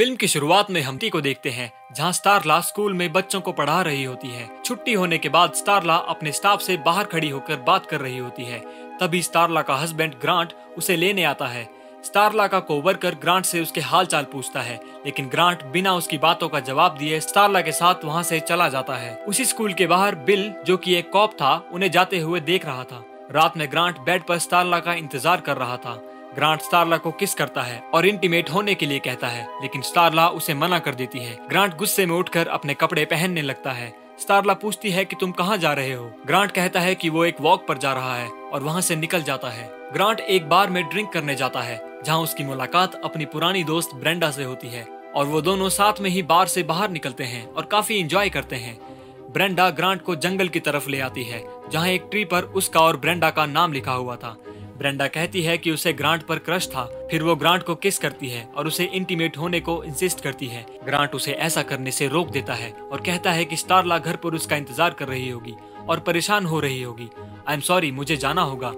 Film की शुरुआत में हम टी को देखते हैं जहां स्टारला स्कूल में बच्चों को पढ़ा रही होती है। छुट्टी होने के बाद स्टारला अपने स्टाफ से बाहर खड़ी होकर बात कर रही होती है। तभी स्टारला का हस्बैंड ग्रांट उसे लेने आता है। स्टारला का कोवर्कर ग्रांट से उसके हाल चाल पूछता है, लेकिन ग्रांट बिना उसकी बातों का जवाब दिए स्टारला के साथ वहां से चला जाता है। उसी स्कूल के बाहर बिल, जो कि एक कॉप था, उन्हें जाते हुए देख रहा था। रात में ग्रांट बेड पर स्टारला का इंतजार कर रहा था। ग्रांट स्टारला को किस करता है और इंटीमेट होने के लिए कहता है, लेकिन स्टारला उसे मना कर देती है। ग्रांट गुस्से में उठकर अपने कपड़े पहनने लगता है। स्टारला पूछती है कि तुम कहाँ जा रहे हो। ग्रांट कहता है कि वो एक वॉक पर जा रहा है और वहाँ से निकल जाता है। ग्रांट एक बार में ड्रिंक करने जाता है जहाँ उसकी मुलाकात अपनी पुरानी दोस्त ब्रेंडा से होती है और वो दोनों साथ में ही बार से बाहर निकलते हैं और काफी एंजॉय करते हैं। ब्रेंडा ग्रांट को जंगल की तरफ ले आती है जहाँ एक ट्री पर उसका और ब्रेंडा का नाम लिखा हुआ था। ब्रेंडा कहती है कि उसे ग्रांट पर क्रश था। फिर वो ग्रांट को किस करती है और उसे इंटीमेट होने को इंसिस्ट करती है। ग्रांट उसे ऐसा करने से रोक देता है और कहता है कि स्टारला घर पर उसका इंतजार कर रही होगी और परेशान हो रही होगी। आई एम सॉरी, मुझे जाना होगा।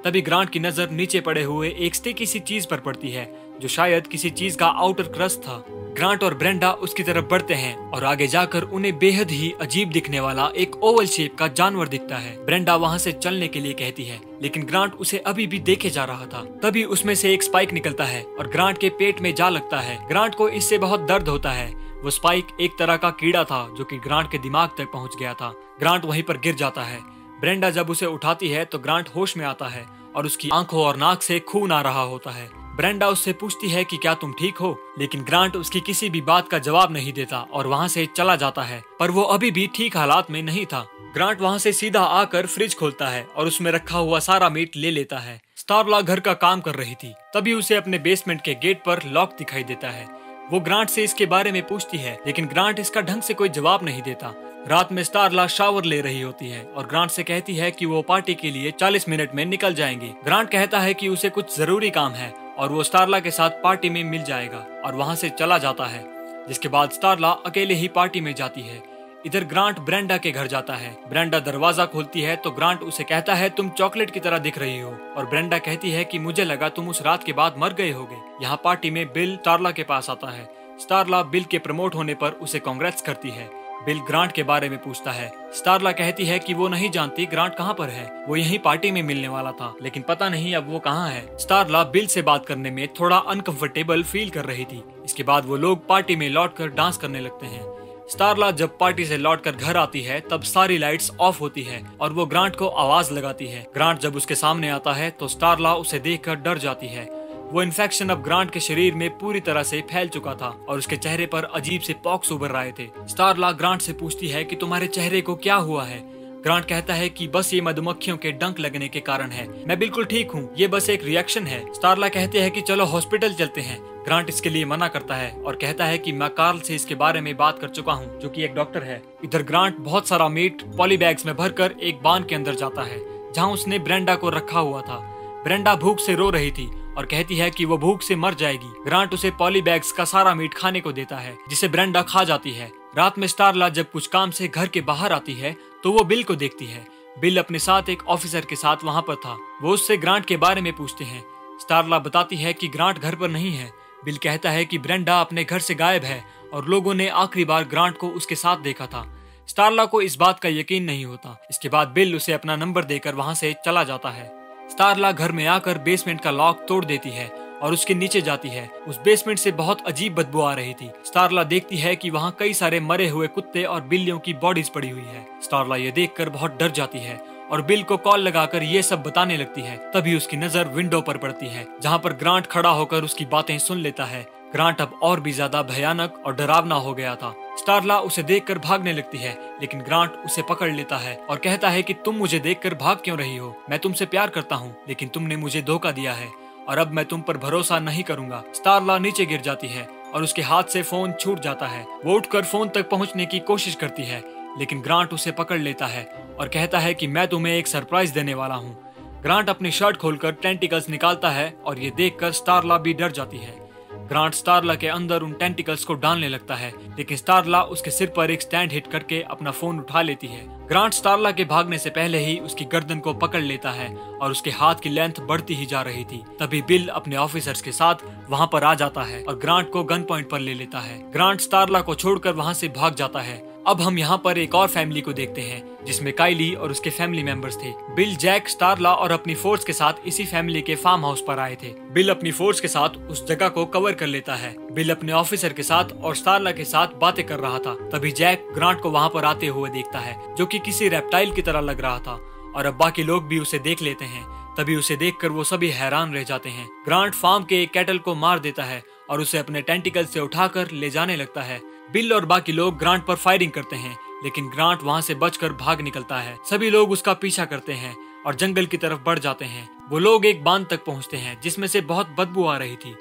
तभी ग्रांट की नजर नीचे पड़े हुए एक स्टिकी सी चीज पर पड़ती है जो शायद किसी चीज का आउटर क्रस्ट था। ग्रांट और ब्रेंडा उसकी तरफ बढ़ते हैं और आगे जाकर उन्हें बेहद ही अजीब दिखने वाला एक ओवल शेप का जानवर दिखता है। ब्रेंडा वहां से चलने के लिए कहती है, लेकिन ग्रांट उसे अभी भी देखे जा रहा था। तभी उसमें से एक स्पाइक निकलता है और ग्रांट के पेट में जा लगता है। ग्रांट को इससे बहुत दर्द होता है। वो स्पाइक एक तरह का कीड़ा था जो कि ग्रांट के दिमाग तक पहुंच गया था। ग्रांट वहीं पर गिर जाता है। ब्रेंडा जब उसे उठाती है तो ग्रांट होश में आता है और उसकी आंखों और नाक से खून आ रहा होता है। ब्रेंडा उससे पूछती है कि क्या तुम ठीक हो, लेकिन ग्रांट उसकी किसी भी बात का जवाब नहीं देता और वहां से चला जाता है। पर वो अभी भी ठीक हालात में नहीं था। ग्रांट वहां से सीधा आकर फ्रिज खोलता है और उसमें रखा हुआ सारा मीट ले लेता है। स्टारला घर का काम कर रही थी। तभी उसे अपने बेसमेंट के गेट पर लॉक दिखाई देता है। वो ग्रांट से इसके बारे में पूछती है, लेकिन ग्रांट इसका ढंग से कोई जवाब नहीं देता। रात में स्टारला शावर ले रही होती है और ग्रांट से कहती है कि वो पार्टी के लिए 40 मिनट में निकल जाएंगे। ग्रांट कहता है कि उसे कुछ जरूरी काम है और वो स्टारला के साथ पार्टी में मिल जाएगा और वहां से चला जाता है। जिसके बाद स्टारला अकेले ही पार्टी में जाती है। इधर ग्रांट ब्रेंडा के घर जाता है। ब्रेंडा दरवाजा खोलती है तो ग्रांट उसे कहता है, तुम चॉकलेट की तरह दिख रही हो। और ब्रेंडा कहती है कि मुझे लगा तुम उस रात के बाद मर गए होगे। यहाँ पार्टी में बिल स्टारला के पास आता है। स्टारला बिल के प्रमोट होने पर उसे कांग्रेट्स करती है। बिल ग्रांट के बारे में पूछता है। स्टारला कहती है कि वो नहीं जानती ग्रांट कहाँ पर है। वो यहीं पार्टी में मिलने वाला था, लेकिन पता नहीं अब वो कहाँ है। स्टारला बिल से बात करने में थोड़ा अनकंफर्टेबल फील कर रही थी। इसके बाद वो लोग पार्टी में लौटकर डांस करने लगते हैं। स्टारला जब पार्टी से लौटकर घर आती है तब सारी लाइट्स ऑफ होती है और वो ग्रांट को आवाज लगाती है। ग्रांट जब उसके सामने आता है तो स्टारला उसे देखकर डर जाती है। वो इन्फेक्शन अब ग्रांट के शरीर में पूरी तरह से फैल चुका था और उसके चेहरे पर अजीब से पॉक्स उभर रहे थे। स्टारला ग्रांट से पूछती है कि तुम्हारे चेहरे को क्या हुआ है। ग्रांट कहता है कि बस ये मधुमक्खियों के डंक लगने के कारण है, मैं बिल्कुल ठीक हूँ, ये बस एक रिएक्शन है। स्टारला कहते हैं कि चलो हॉस्पिटल चलते हैं। ग्रांट इसके लिए मना करता है और कहता है कि मैं कार्ल से इसके बारे में बात कर चुका हूँ, जो कि एक डॉक्टर है। इधर ग्रांट बहुत सारा मीट पॉली बैग्स में भरकर एक बांध के अंदर जाता है जहाँ उसने ब्रेंडा को रखा हुआ था। ब्रेंडा भूख से रो रही थी और कहती है कि वो भूख से मर जाएगी। ग्रांट उसे पॉली बैग्स का सारा मीट खाने को देता है, जिसे ब्रेंडा खा जाती है। रात में स्टारला जब कुछ काम से घर के बाहर आती है तो वो बिल को देखती है। बिल अपने साथ एक ऑफिसर के साथ वहाँ पर था। वो उससे ग्रांट के बारे में पूछते हैं। स्टारला बताती है कि ग्रांट घर पर नहीं है। बिल कहता है कि ब्रेंडा अपने घर से गायब है और लोगों ने आखिरी बार ग्रांट को उसके साथ देखा था। स्टारला को इस बात का यकीन नहीं होता। इसके बाद बिल उसे अपना नंबर देकर वहाँ से चला जाता है। स्टारला घर में आकर बेसमेंट का लॉक तोड़ देती है और उसके नीचे जाती है। उस बेसमेंट से बहुत अजीब बदबू आ रही थी। स्टारला देखती है कि वहाँ कई सारे मरे हुए कुत्ते और बिल्लियों की बॉडीज पड़ी हुई है। स्टारला ये देखकर बहुत डर जाती है और बिल को कॉल लगाकर ये सब बताने लगती है। तभी उसकी नजर विंडो पर पड़ती है जहाँ पर ग्रांट खड़ा होकर उसकी बातें सुन लेता है। ग्रांट अब और भी ज्यादा भयानक और डरावना हो गया था। स्टारला उसे देखकर भागने लगती है, लेकिन ग्रांट उसे पकड़ लेता है और कहता है कि तुम मुझे देखकर भाग क्यों रही हो। मैं तुमसे प्यार करता हूँ, लेकिन तुमने मुझे धोखा दिया है और अब मैं तुम पर भरोसा नहीं करूंगा। स्टारला नीचे गिर जाती है और उसके हाथ से फोन छूट जाता है। वो उठकर फोन तक पहुंचने की कोशिश करती है, लेकिन ग्रांट उसे पकड़ लेता है और कहता है कि मैं तुम्हें एक सरप्राइज देने वाला हूँ। ग्रांट अपनी शर्ट खोलकर टेंटिकल्स निकालता है और ये देखकर स्टारला भी डर जाती है। ग्रांट स्टारला के अंदर उन टेंटिकल्स को डालने लगता है, लेकिन स्टारला उसके सिर पर एक स्टैंड हिट करके अपना फोन उठा लेती है। ग्रांट स्टारला के भागने से पहले ही उसकी गर्दन को पकड़ लेता है और उसके हाथ की लेंथ बढ़ती ही जा रही थी। तभी बिल अपने ऑफिसर्स के साथ वहाँ पर आ जाता है और ग्रांट को गन पॉइंट पर ले लेता है। ग्रांट स्टारला को छोड़कर वहाँ से भाग जाता है। अब हम यहाँ पर एक और फैमिली को देखते हैं जिसमें काइली और उसके फैमिली मेंबर्स थे। बिल, जैक, स्टारला और अपनी फोर्स के साथ इसी फैमिली के फार्म हाउस पर आए थे। बिल अपनी फोर्स के साथ उस जगह को कवर कर लेता है। बिल अपने ऑफिसर के साथ और स्टारला के साथ बातें कर रहा था। तभी जैक ग्रांट को वहाँ पर आते हुए देखता है, जो कि किसी रेप्टाइल की तरह लग रहा था, और अब बाकी लोग भी उसे देख लेते हैं। तभी उसे देखकर वो सभी हैरान रह जाते हैं। ग्रांट फार्म के एक कैटल को मार देता है और उसे अपने टेंटिकल से उठाकर ले जाने लगता है। बिल और बाकी लोग ग्रांट पर फायरिंग करते हैं, लेकिन ग्रांट वहाँ से बचकर भाग निकलता है। सभी लोग उसका पीछा करते हैं और जंगल की तरफ बढ़ जाते हैं। वो लोग एक बांध तक पहुँचते हैं जिसमें से बहुत बदबू आ रही थी।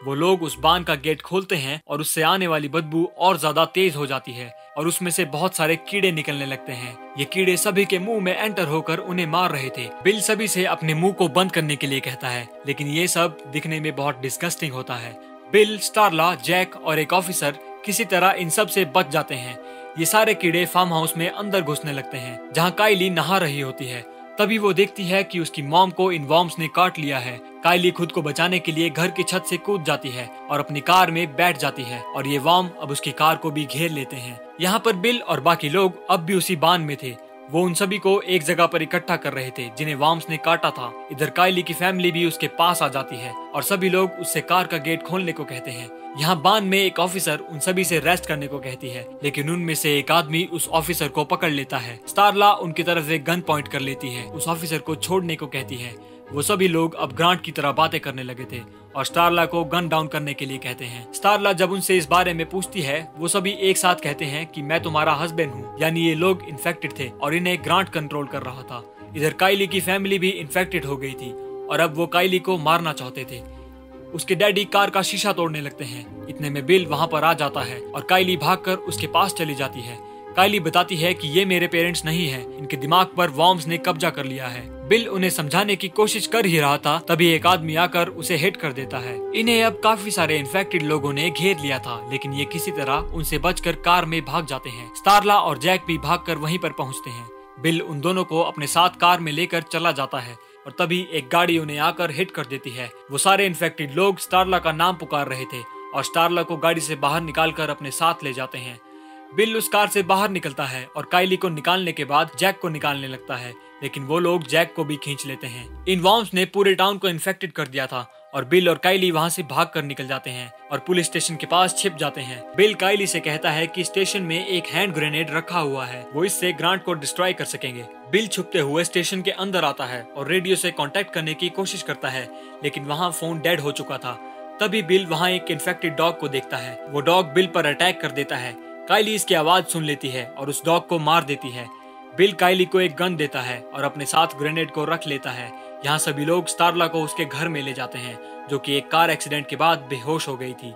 वो लोग उस बांध का गेट खोलते हैं और उससे आने वाली बदबू और ज्यादा तेज हो जाती है और उसमें से बहुत सारे कीड़े निकलने लगते हैं। ये कीड़े सभी के मुंह में एंटर होकर उन्हें मार रहे थे। बिल सभी से अपने मुंह को बंद करने के लिए कहता है, लेकिन ये सब दिखने में बहुत डिस्गस्टिंग होता है। बिल, स्टारला, जैक और एक ऑफिसर किसी तरह इन सब से बच जाते हैं। ये सारे कीड़े फार्म हाउस में अंदर घुसने लगते हैं जहाँ काइली नहा रही होती है। तभी वो देखती है कि उसकी मॉम को इन वॉर्म्स ने काट लिया है। काइली खुद को बचाने के लिए घर की छत से कूद जाती है और अपनी कार में बैठ जाती है और ये वॉर्म अब उसकी कार को भी घेर लेते हैं। यहाँ पर बिल और बाकी लोग अब भी उसी बांध में थे। वो उन सभी को एक जगह पर इकट्ठा कर रहे थे जिन्हें वॉर्म्स ने काटा था। इधर काइली की फैमिली भी उसके पास आ जाती है और सभी लोग उससे कार का गेट खोलने को कहते हैं। यहाँ बांध में एक ऑफिसर उन सभी से रेस्ट करने को कहती है, लेकिन उनमें से एक आदमी उस ऑफिसर को पकड़ लेता है। स्टारला उनकी तरफ एक गन पॉइंट कर लेती है, उस ऑफिसर को छोड़ने को कहती है। वो सभी लोग अब ग्रांट की तरह बातें करने लगे थे और स्टारला को गन डाउन करने के लिए कहते हैं। स्टारला जब उनसे इस बारे में पूछती है, वो सभी एक साथ कहते हैं कि मैं तुम्हारा हस्बैंड हूँ, यानी ये लोग इन्फेक्टेड थे और इन्हें ग्रांट कंट्रोल कर रहा था। इधर काइली की फैमिली भी इन्फेक्टेड हो गई थी और अब वो काइली को मारना चाहते थे। उसके डैडी कार का शीशा तोड़ने लगते हैं। इतने में बिल वहाँ पर आ जाता है और काइली भागकर उसके पास चली जाती है। काइली बताती है कि ये मेरे पेरेंट्स नहीं हैं, इनके दिमाग पर वॉर्म्स ने कब्जा कर लिया है। बिल उन्हें समझाने की कोशिश कर ही रहा था, तभी एक आदमी आकर उसे हिट कर देता है। इन्हें अब काफी सारे इन्फेक्टेड लोगों ने घेर लिया था, लेकिन ये किसी तरह उनसे बचकर कार में भाग जाते हैं। स्टारला और जैक भी भागकर वहीं पर पहुंचते हैं। बिल उन दोनों को अपने साथ कार में लेकर चला जाता है और तभी एक गाड़ी उन्हें आकर हिट कर देती है। वो सारे इन्फेक्टेड लोग स्टारला का नाम पुकार रहे थे और स्टारला को गाड़ी से बाहर निकालकर अपने साथ ले जाते हैं। बिल उस कार से बाहर निकलता है और काइली को निकालने के बाद जैक को निकालने लगता है, लेकिन वो लोग जैक को भी खींच लेते हैं। इन वॉर्म्स ने पूरे टाउन को इन्फेक्टेड कर दिया था और बिल और काइली वहाँ से भागकर निकल जाते हैं और पुलिस स्टेशन के पास छिप जाते हैं। बिल काइली से कहता है कि स्टेशन में एक हैंड ग्रेनेड रखा हुआ है, वो इससे ग्रांट को डिस्ट्रॉय कर सकेंगे। बिल छुपते हुए स्टेशन के अंदर आता है और रेडियो से कांटेक्ट करने की कोशिश करता है, लेकिन वहाँ फोन डेड हो चुका था। तभी बिल वहाँ एक इन्फेक्टेड डॉग को देखता है। वो डॉग बिल पर अटैक कर देता है। काइली इसकी आवाज सुन लेती है और उस डॉग को मार देती है। बिल काइली को एक गन देता है और अपने साथ ग्रेनेड को रख लेता है। यहाँ सभी लोग स्टारला को उसके घर में ले जाते हैं, जो कि एक कार एक्सीडेंट के बाद बेहोश हो गई थी।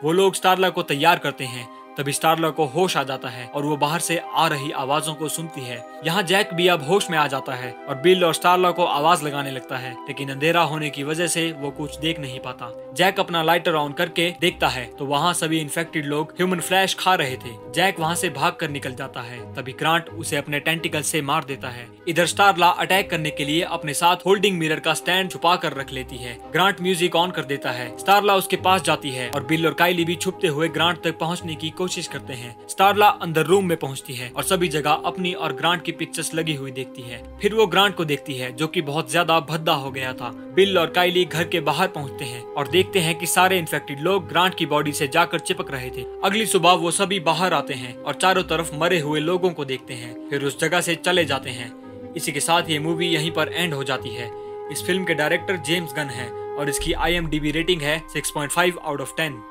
वो लोग स्टारला को तैयार करते हैं। तभी स्टारला को होश आ जाता है और वो बाहर से आ रही आवाजों को सुनती है। यहाँ जैक भी अब होश में आ जाता है और बिल और स्टारला को आवाज लगाने लगता है, लेकिन अंधेरा होने की वजह से वो कुछ देख नहीं पाता। जैक अपना लाइटर ऑन करके देखता है तो वहाँ सभी इन्फेक्टेड लोग ह्यूमन फ्लैश खा रहे थे। जैक वहाँ से भागकर निकल जाता है। तभी ग्रांट उसे अपने टेंटिकल से मार देता है। इधर स्टारला अटैक करने के लिए अपने साथ होल्डिंग मिरर का स्टैंड छुपा कर रख लेती है। ग्रांट म्यूजिक ऑन कर देता है। स्टारला उसके पास जाती है और बिल और काइली भी छुपते हुए ग्रांट तक पहुँचने की कोशिश करते हैं। स्टारला अंदर रूम में पहुंचती है और सभी जगह अपनी और ग्रांट की पिक्चर्स लगी हुई देखती है। फिर वो ग्रांट को देखती है, जो कि बहुत ज्यादा भद्दा हो गया था। बिल और काइली घर के बाहर पहुंचते हैं और देखते हैं कि सारे इन्फेक्टेड लोग ग्रांट की बॉडी से जाकर चिपक रहे थे। अगली सुबह वो सभी बाहर आते हैं और चारों तरफ मरे हुए लोगों को देखते हैं, फिर उस जगह से चले जाते हैं। इसी के साथ ये मूवी यहीं पर एंड हो जाती है। इस फिल्म के डायरेक्टर जेम्स गन है और इसकी IMDb रेटिंग है 6.5 आउट ऑफ 10।